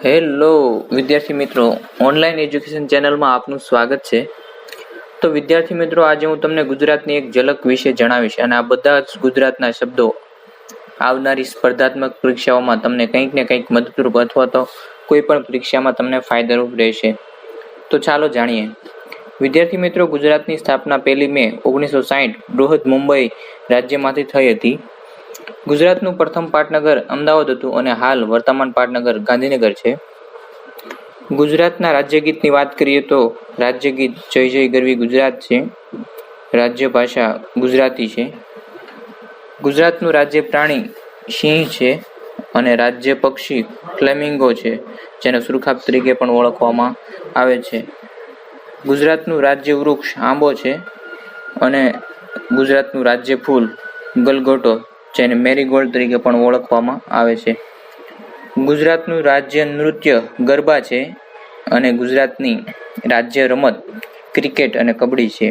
Hello વિદ્યાર્થી મિત્રો, online education ચેનલમાં આપનું સ્વાગત છે. તો વિદ્યાર્થી મિત્રો, આજે હું તમને ગુજરાતની એક ઝલક વિશે જણાવીશ અને આ બધા જ ગુજરાતના શબ્દો આવનારી સ્પર્ધાત્મક પરીક્ષાઓમાં તમને કંઈક ને કંઈક મદદરૂપ અથવા તો કોઈ પણ પરીક્ષામાં તમને ફાયદારૂપ રહેશે. તો ચાલો જાણીએ. વિદ્યાર્થી મિત્રો, ગુજરાતની સ્થાપના 1 મે 1960 બૃહદ મુંબઈ રાજ્યમાંથી થઈ હતી. ગુજરાતનું પ્રથમ પાટનગર અમદાવાદ હતું અને હાલ વર્તમાન પાટનગર ગાંધીનગર છે. ગુજરાતના રાજ્યગીતની વાત કરીએ તો રાજ્યગીત જય જય ગરવી ગુજરાત છે. રાજ્ય ભાષા ગુજરાતી છે. ગુજરાતનું રાજ્ય પ્રાણી સિંહ છે અને રાજ્ય પક્ષી ફ્લેમિંગો છે, જેને સુરખાબ તરીકે પણ ઓળખવામાં આવે છે. ગુજરાતનું રાજ્ય વૃક્ષ આંબો છે અને ગુજરાતનું રાજ્ય ફૂલ ગલગોટો, જેને મેરીગોલ્ડ તરીકે પણ ઓળખવામાં આવે છે. ગુજરાતનું રાજ્ય નૃત્ય ગરબા છે અને ગુજરાતની રાજ્ય રમત ક્રિકેટ અને કબડ્ડી છે.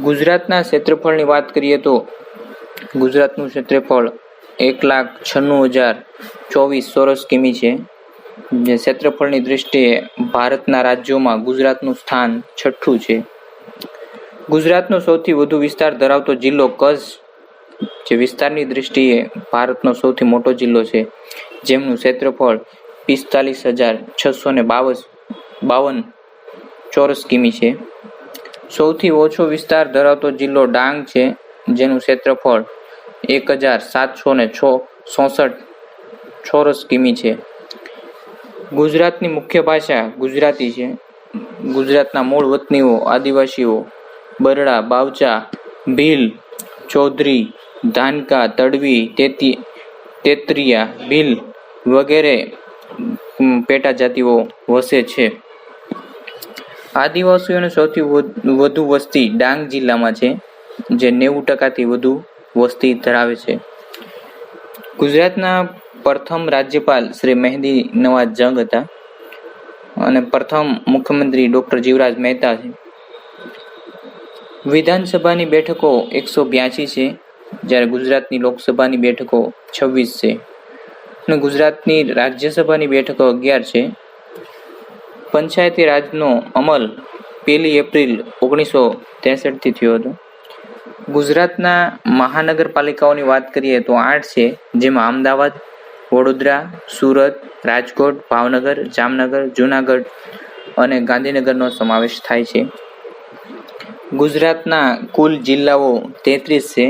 ગુજરાતના ક્ષેત્રફળની વાત કરીએ તો ગુજરાતનું ક્ષેત્રફળ 1,96,024 ચોરસ કિમી છે. જે ક્ષેત્રફળની દૃષ્ટિએ ભારતના રાજ્યોમાં ગુજરાતનું સ્થાન 6થું છે. ગુજરાતનો સૌથી વધુ વિસ્તાર ધરાવતો જિલ્લો કચ્છ, જે વિસ્તારની દૃષ્ટિએ ભારતનો સૌથી મોટો જિલ્લો છે, જેમનું ક્ષેત્રફળ 45,652 ચોરસ કિમી છે. સૌથી ઓછો વિસ્તાર ધરાવતો જિલ્લો ડાંગ છે, જેનું ક્ષેત્રફળ 1,766 ચોરસ કિમી છે. ગુજરાતની મુખ્ય ભાષા ગુજરાતી છે. ગુજરાતના મૂળ વતનીઓ આદિવાસીઓ બરડા, બાવચા, ભીલ, ચૌધરી, ધાનકા, તડવી, તેતરિયા, ભીલ વગેરે પેટા જાતિઓ વસે છે. આદિવાસીઓની સૌથી વધુ વસ્તી ડાંગ જિલ્લામાં છે, જે 90% વધુ વસ્તી ધરાવે છે. ગુજરાતના પ્રથમ રાજ્યપાલ શ્રી મહેન્દ્ર નવાઝ જંગ હતા અને પ્રથમ મુખ્યમંત્રી ડોક્ટર જીવરાજ મહેતા છે. વિધાનસભાની બેઠકો 182 છે, જ્યારે ગુજરાતની લોકસભાની બેઠકો 26 છે અને ગુજરાતની રાજ્યસભાની બેઠકો 11 છે. પંચાયતી રાજનો અમલ 1 એપ્રિલ 1963 થયો હતો. ગુજરાતના મહાનગરપાલિકાઓની વાત કરીએ તો 8 છે, જેમાં અમદાવાદ, વડોદરા, સુરત, રાજકોટ, ભાવનગર, જામનગર, જૂનાગઢ અને ગાંધીનગરનો સમાવેશ થાય છે. ગુજરાતના કુલ જિલ્લાઓ 33 છે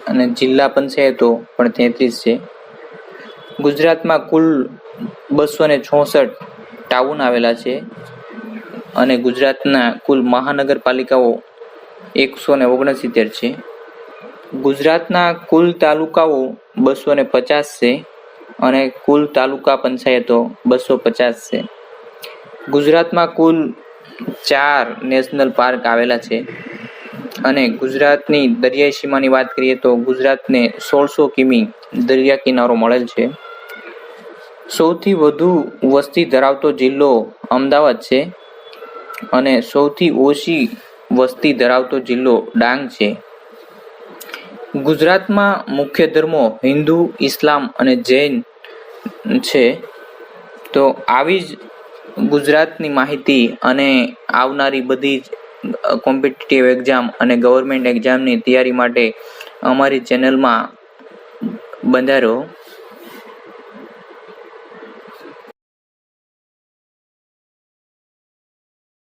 અને જિલ્લા પંચાયતો પણ 33 છે. ગુજરાતમાં કુલ 264 ટાઉન આવેલા છે અને ગુજરાતના કુલ મહાનગરપાલિકાઓ 169 છે. ગુજરાતના કુલ તાલુકાઓ 250 છે અને કુલ તાલુકા પંચાયતો 250 છે. ગુજરાતમાં કુલ 4 નેશનલ પાર્ક આવેલા છે અને ગુજરાતની દરિયાઈ સીમાની વાત કરીએ તો ગુજરાતને 1600 કિમી દરિયા કિનારો મળેલ છે. સૌથી વધુ વસ્તી ધરાવતો જિલ્લો અમદાવાદ છે અને સૌથી ઓછી વસ્તી ધરાવતો જિલ્લો ડાંગ છે. ગુજરાતમાં મુખ્ય ધર્મો હિન્દુ, ઇસ્લામ અને જૈન છે. તો આવી જ ગુજરાતની માહિતી અને આવનારી બધી જ કોમ્પિટિટિવ એક્ઝામ અને ગવર્મેન્ટ એક્ઝામની તૈયારી માટે અમારી ચેનલમાં બંધારો.